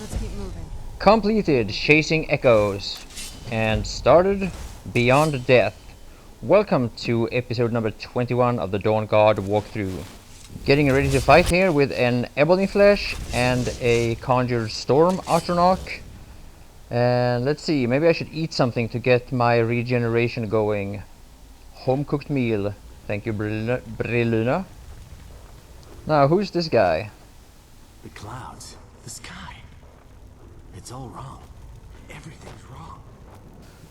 Let's keep moving. Completed Chasing Echoes and started Beyond Death. Welcome to episode number 21 of the Dawnguard walkthrough. Getting ready to fight here with an ebony flesh and a conjured storm Atronach. And let's see, maybe I should eat something to get my regeneration going. Home cooked meal. Thank you, Brilluna. Now, who's this guy? The clouds, the sky. It's all wrong. Everything's wrong.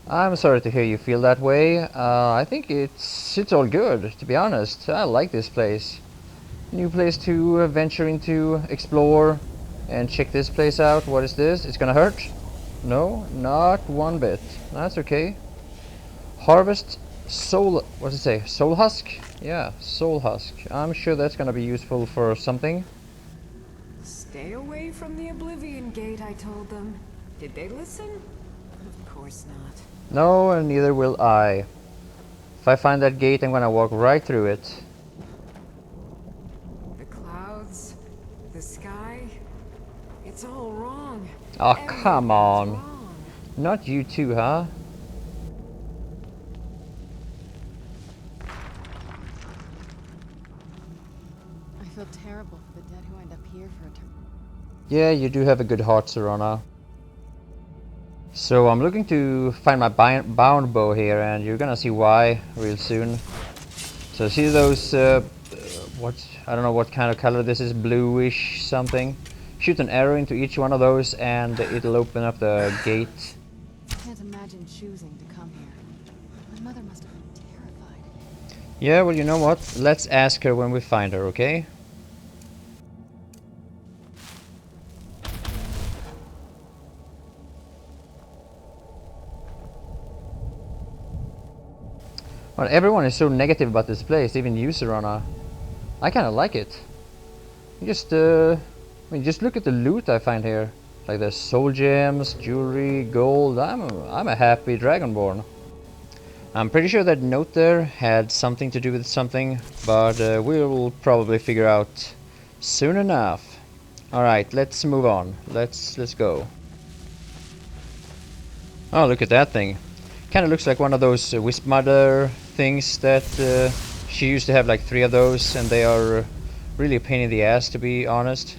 I'm sorry to hear you feel that way. I think it's all good, to be honest. I like this place. New place to venture into, explore, and check this place out. What is this? It's gonna hurt? No, not one bit. That's okay. Harvest soul. What does it say? Soul husk? Yeah, soul husk. I'm sure that's gonna be useful for something. Stay away from the oblivion gate, I told them. Did they listen? Of course not. No, and neither will I. If I find that gate, I'm gonna walk right through it. The clouds, the sky, it's all wrong. Oh, come on. Everything's wrong. Not you too, huh? I feel terrible for the dead who end up here for a time. Yeah, you do have a good heart, Serana. So I'm looking to find my bound bow here, and you're gonna see why real soon. So see those, what, I don't know what kind of color this is, bluish something. Shoot an arrow into each one of those and it'll open up the gate. I can't imagine choosing to come here. My mother must have been terrified. Yeah, well, you know what? Let's ask her when we find her, okay? Well, everyone is so negative about this place, even you, Serana. I kind of like it. You just, I mean, just look at the loot I find here. Like the soul gems, jewelry, gold. I'm a happy dragonborn. I'm pretty sure that note there had something to do with something, but we'll probably figure out soon enough. All right, let's move on. Let's go. Oh, look at that thing. Kind of looks like one of those Wisp Mother things that she used to have, like 3 of those, and they are really a pain in the ass, to be honest.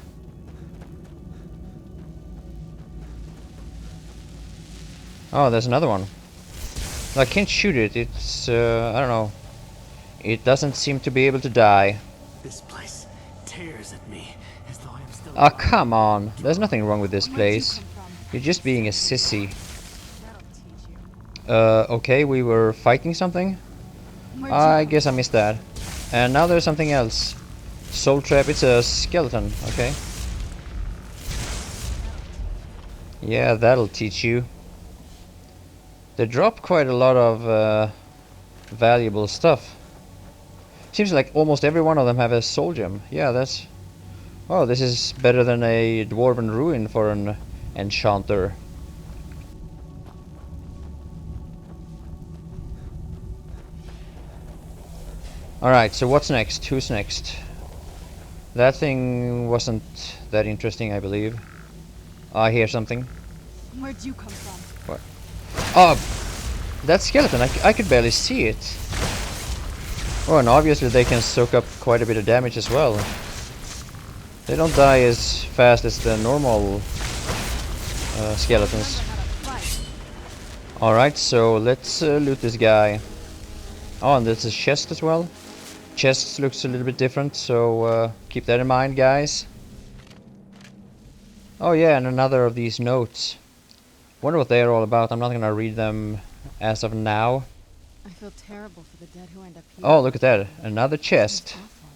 Oh, there's another one. I can't shoot it. It's I don't know. It doesn't seem to be able to die. This place tears at me as though I'm still. Oh, come on. There's nothing wrong with this Where'd you place. come from? You're just being a sissy. That'll teach you. Okay, we were fighting something? Where'd you I come guess I from? missed that. And now there's something else. Soul trap, it's a skeleton, okay. Yeah, that'll teach you. They drop quite a lot of valuable stuff. Seems like almost every one of them have a soul gem. Yeah, that's... Oh, this is better than a dwarven ruin for an enchanter. Alright, so what's next? Who's next? That thing wasn't that interesting, I believe. I hear something. Where'd you come from? What? Oh! That skeleton, I could barely see it. Oh, and obviously they can soak up quite a bit of damage as well. They don't die as fast as the normal skeletons. Remember how to fight. Alright, so let's loot this guy. Oh, and there's a chest as well. Chest looks a little bit different, so keep that in mind, guys. Oh yeah, and another of these notes. Wonder what they're all about. I'm not gonna read them as of now. I feel terrible for the dead who end up here. Oh, look at that. Another Seems chest. awful.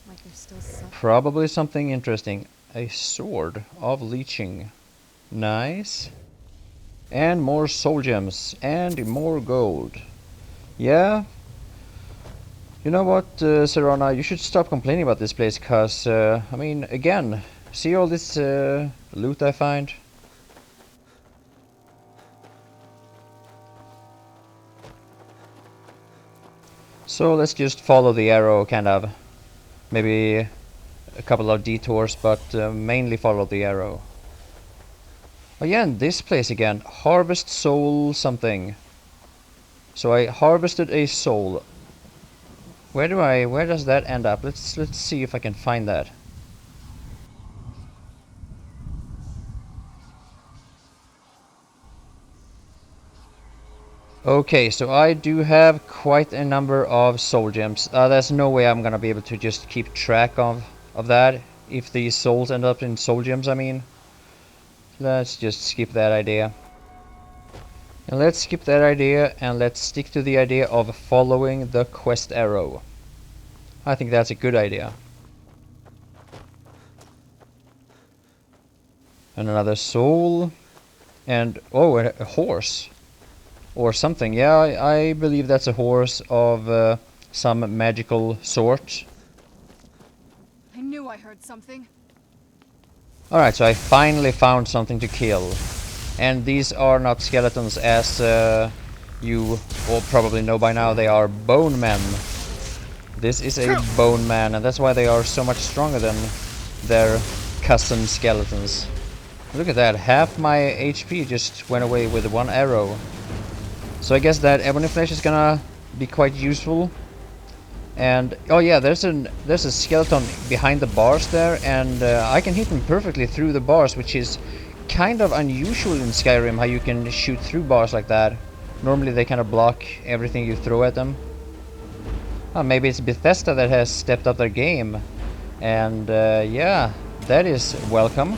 Like they're still suffering. Probably something interesting. A sword of leeching. Nice. And more soul gems. And more gold. Yeah. You know what, Serana? You should stop complaining about this place, cause, I mean, again, see all this loot I find? So let's just follow the arrow, kind of. Maybe a couple of detours, but mainly follow the arrow. Oh yeah, and this place again. Harvest soul something. So I harvested a soul. Where does that end up? Let's see if I can find that. Okay, so I do have quite a number of soul gems. There's no way I'm gonna be able to just keep track of that if these souls end up in soul gems, I mean. Let's just skip that idea. And let's skip that idea and let's stick to the idea of following the quest arrow. I think that's a good idea. And another soul. And oh, a horse. Or something. Yeah, I believe that's a horse of some magical sort. I knew I heard something. Alright, so I finally found something to kill. And these are not skeletons as you all probably know by now, they are bone men. This is a bone man, and that's why they are so much stronger than their cousin skeletons. Look at that, half my HP just went away with one arrow. So I guess that ebony flesh is gonna be quite useful. And oh yeah, there's a skeleton behind the bars there, and I can hit him perfectly through the bars, which is kind of unusual in Skyrim, how you can shoot through bars like that. Normally they kind of block everything you throw at them. Oh, maybe it's Bethesda that has stepped up their game, and yeah, that is welcome.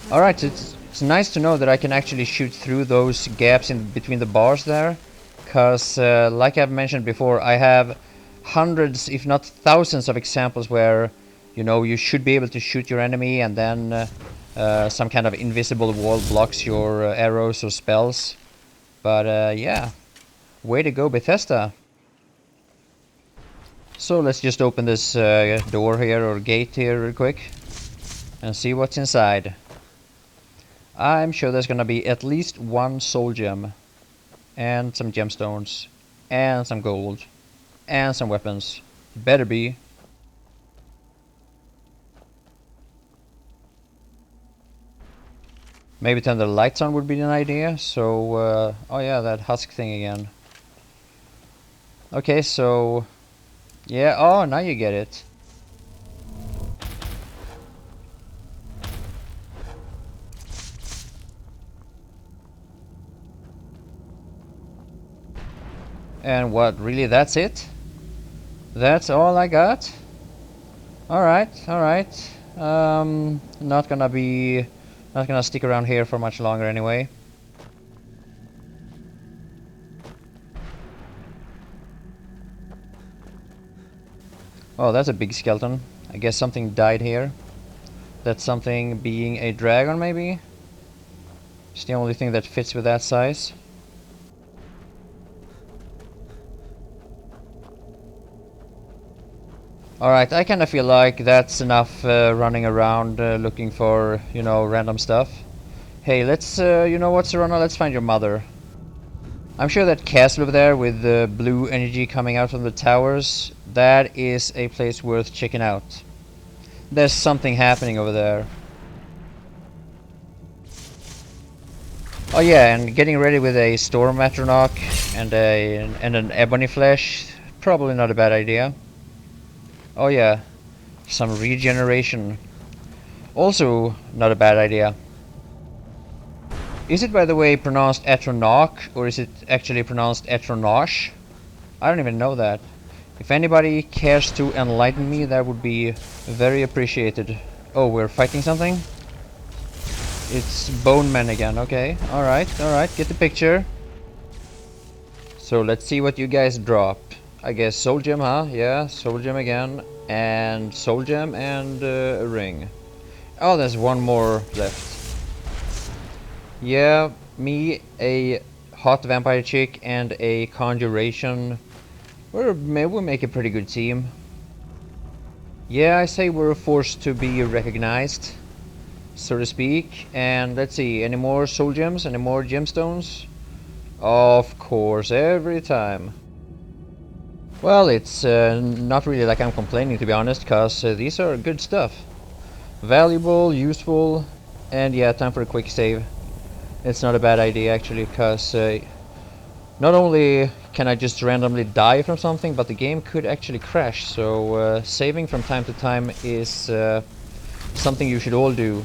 Alright, it's nice to know that I can actually shoot through those gaps in between the bars there, because like I've mentioned before, I have hundreds if not thousands of examples where, you know, you should be able to shoot your enemy and then some kind of invisible wall blocks your arrows or spells. But yeah, way to go Bethesda. So let's just open this door here, or gate here real quick, and see what's inside. I'm sure there's gonna be at least one soul gem, and some gemstones, and some gold, and some weapons. Better be. Maybe turn the lights on would be an idea. So, oh yeah, that husk thing again. Okay, so, yeah, oh, now you get it. And what, really, that's it? That's all I got? Alright, alright. Not gonna stick around here for much longer anyway. Oh, that's a big skeleton. I guess something died here. That's something being a dragon, maybe? It's the only thing that fits with that size. Alright, I kinda feel like that's enough running around looking for, you know, random stuff. Hey, let's, you know what, Serana, let's find your mother. I'm sure that castle over there with the blue energy coming out from the towers, that is a place worth checking out. There's something happening over there. Oh yeah, and getting ready with a storm matronach and an ebony flesh, probably not a bad idea. Oh yeah, some regeneration. Also not a bad idea. Is it, by the way, pronounced Atronach, or is it actually pronounced Atronosh? I don't even know that. If anybody cares to enlighten me, that would be very appreciated. Oh, we're fighting something? It's bone men again, okay. Alright, get the picture. So let's see what you guys drop. I guess soul gem, huh? Yeah, soul gem again. And soul gem and a ring. Oh, there's one more left. Yeah, me a hot vampire chick and a conjuration, we'll make a pretty good team. Yeah, I say we're forced to be recognized, so to speak. And let's see, any more soul gems, any more gemstones? Of course, every time. Well, it's not really like I'm complaining, to be honest, because these are good stuff. Valuable, useful, and yeah, time for a quick save. It's not a bad idea actually, because not only can I just randomly die from something, but the game could actually crash, so saving from time to time is something you should all do.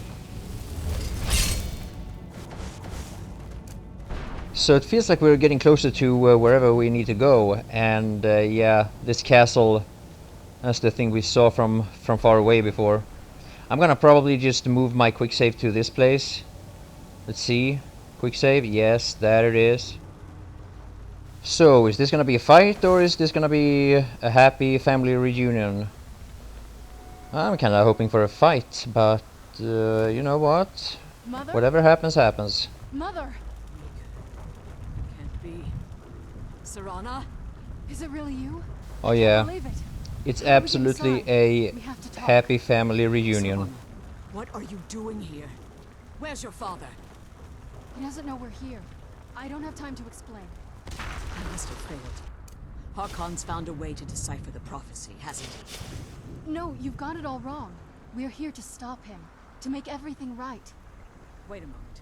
So it feels like we're getting closer to wherever we need to go, and yeah, this castle, that's the thing we saw from far away before. I'm gonna probably just move my quick save to this place. Let's see, quick save, yes, there it is. So, is this gonna be a fight, or is this gonna be a happy family reunion? I'm kinda hoping for a fight, but you know what? Mother? Whatever happens, happens. Mother! Can't be. Serana? Is it really you? Oh yeah, Believe it. it's absolutely a We have to talk. happy family reunion. Serana, what are you doing here? Where's your father? He doesn't know we're here. I don't have time to explain. I must have failed. Harkon's found a way to decipher the prophecy, hasn't he? No, you've got it all wrong. We're here to stop him. To make everything right. Wait a moment.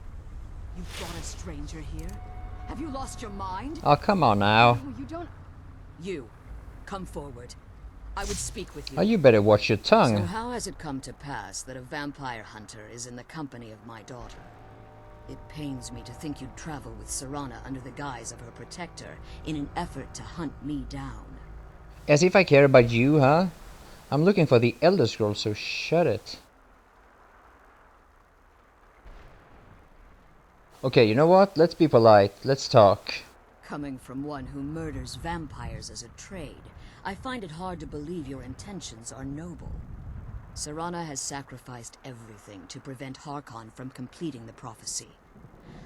You brought a stranger here? Have you lost your mind? Oh, come on now. No, you don't... You, come forward. I would speak with you. Oh, you better watch your So tongue. how has it come to pass that a vampire hunter is in the company of my daughter? It pains me to think you'd travel with Serana under the guise of her protector in an effort to hunt me down. As if I care about you, huh? I'm looking for the Elder Scrolls, so shut it. Okay, you know what? Let's be polite. Let's talk. Coming from one who murders vampires as a trade, I find it hard to believe your intentions are noble. Serana has sacrificed everything to prevent Harkon from completing the prophecy.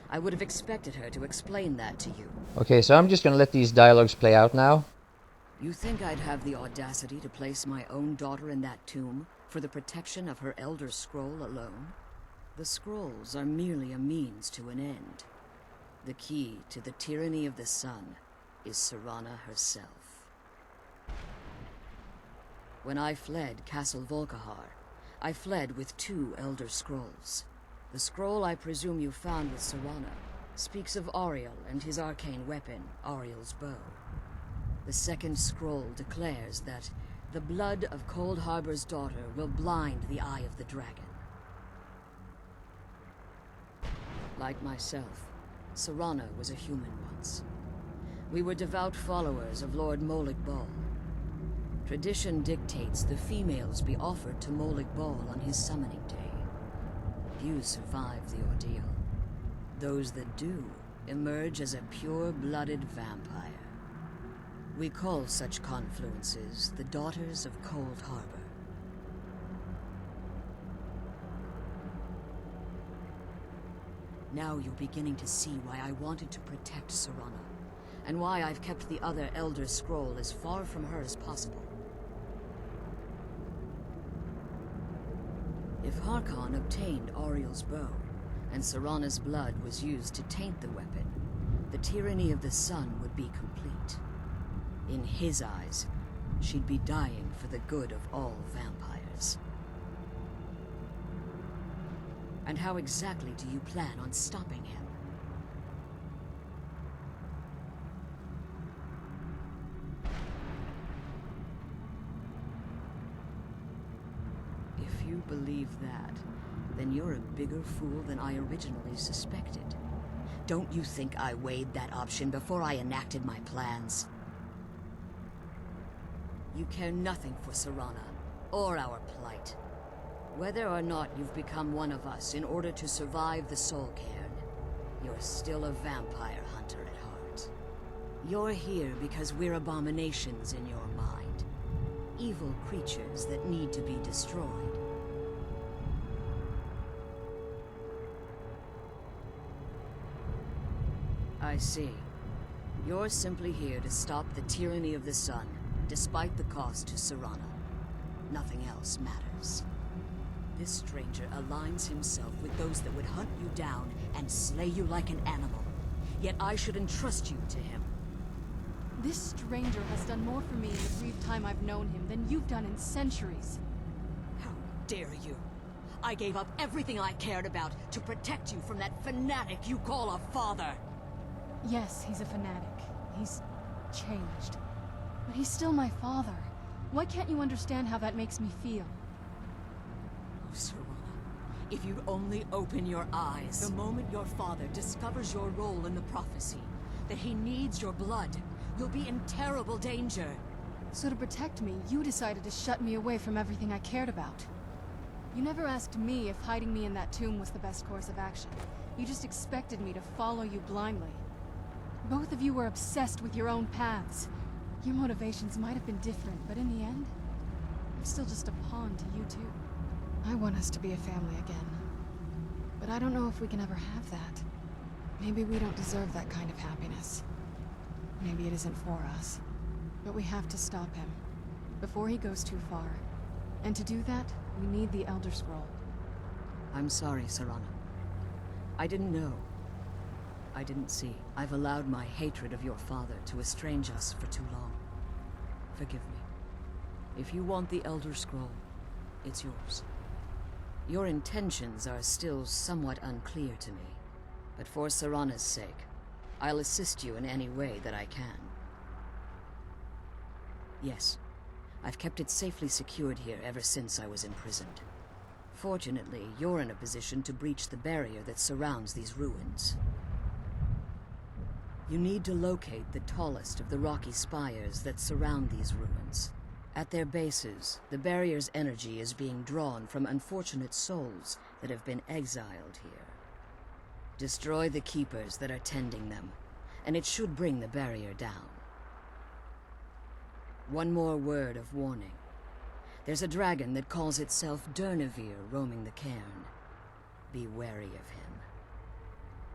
I would have expected her to explain that to you. Okay, so I'm just gonna let these dialogues play out now. You think I'd have the audacity to place my own daughter in that tomb for the protection of her Elder Scroll alone? The scrolls are merely a means to an end. The key to the tyranny of the sun is Serana herself. When I fled Castle Volkahar, I fled with 2 Elder Scrolls. The scroll I presume you found with Serana speaks of Auriel and his arcane weapon, Auriel's bow. The second scroll declares that the blood of Cold Harbor's daughter will blind the eye of the dragon. Like myself, Serana was a human once. We were devout followers of Lord Molig Bal. Tradition dictates the females be offered to Molig Bal on his summoning day. Few survive the ordeal. Those that do emerge as a pure-blooded vampire. We call such confluences the Daughters of Cold Harbor. Now you're beginning to see why I wanted to protect Serana, and why I've kept the other Elder Scroll as far from her as possible. If Harkon obtained Auriel's bow, and Serana's blood was used to taint the weapon, the tyranny of the sun would be complete. In his eyes, she'd be dying for the good of all vampires. And how exactly do you plan on stopping him? If you believe that, then you're a bigger fool than I originally suspected. Don't you think I weighed that option before I enacted my plans? You care nothing for Serana, or our plight. Whether or not you've become one of us in order to survive the Soul Cairn, you're still a vampire hunter at heart. You're here because we're abominations in your mind. Evil creatures that need to be destroyed. I I see. You're simply here to stop the tyranny of the sun, despite the cost to Serana. Nothing else matters. This stranger aligns himself with those that would hunt you down and slay you like an animal. Yet I should entrust you to him. This stranger has done more for me in the brief time I've known him than you've done in centuries. How dare you! I gave up everything I cared about to protect you from that fanatic you call a father! Yes, he's a fanatic. He's changed. But he's still my father. Why can't you understand how that makes me feel? Oh, Serana, if you'd only open your eyes. The moment your father discovers your role in the prophecy, that he needs your blood, you'll be in terrible danger. So to protect me, you decided to shut me away from everything I cared about. You never asked me if hiding me in that tomb was the best course of action. You just expected me to follow you blindly. Both of you were obsessed with your own paths. Your motivations might have been different, but in the end, I'm still just a pawn to you two. I want us to be a family again. But I don't know if we can ever have that. Maybe we don't deserve that kind of happiness. Maybe it isn't for us. But we have to stop him, before he goes too far. And to do that, we need the Elder Scroll. I'm sorry, Serana. I didn't know. I didn't see. I've allowed my hatred of your father to estrange us for too long. Forgive me. If you want the Elder Scroll, it's yours. Your intentions are still somewhat unclear to me, but for Serana's sake, I'll assist you in any way that I can. Yes, I've kept it safely secured here ever since I was imprisoned. Fortunately, you're in a position to breach the barrier that surrounds these ruins. You need to locate the tallest of the rocky spires that surround these ruins. At their bases, the barrier's energy is being drawn from unfortunate souls that have been exiled here. Destroy the keepers that are tending them, and it should bring the barrier down. One more word of warning. There's a dragon that calls itself Durnevere roaming the cairn. Be wary of him.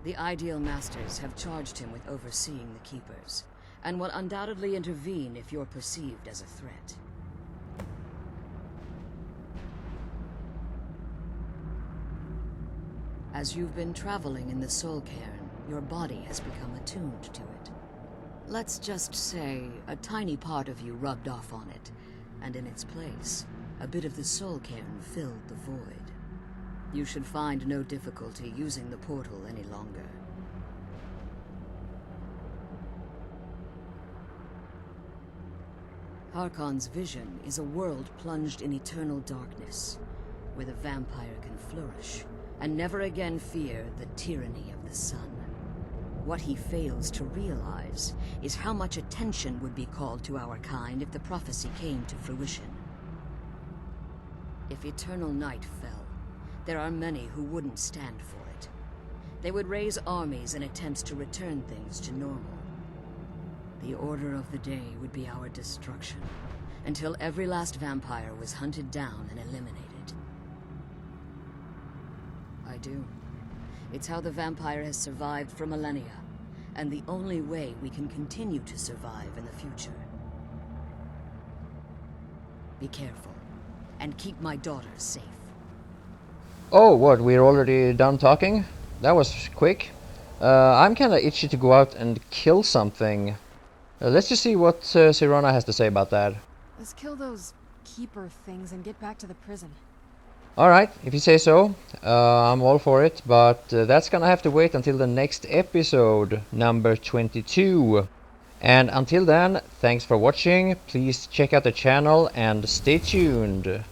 The Ideal Masters have charged him with overseeing the keepers, and will undoubtedly intervene if you're perceived as a threat. As you've been traveling in the Soul Cairn, your body has become attuned to it. Let's just say a tiny part of you rubbed off on it, and in its place, a bit of the Soul Cairn filled the void. You should find no difficulty using the portal any longer. Harkon's vision is a world plunged in eternal darkness, where the vampire can flourish, and never again fear the tyranny of the sun. What he fails to realize is how much attention would be called to our kind if the prophecy came to fruition. If eternal night fell, there are many who wouldn't stand for it. They would raise armies in attempts to return things to normal. The order of the day would be our destruction, until every last vampire was hunted down and eliminated. I do. It's how the vampire has survived for millennia, and the only way we can continue to survive in the future. Be careful, and keep my daughters safe. Oh, what? We're already done talking? That was quick. I'm kinda itchy to go out and kill something. Let's just see what Serana has to say about that. Let's kill those keeper things and get back to the prison. Alright, if you say so. I'm all for it, but that's gonna have to wait until the next episode, number 22. And until then, thanks for watching, please check out the channel and stay tuned.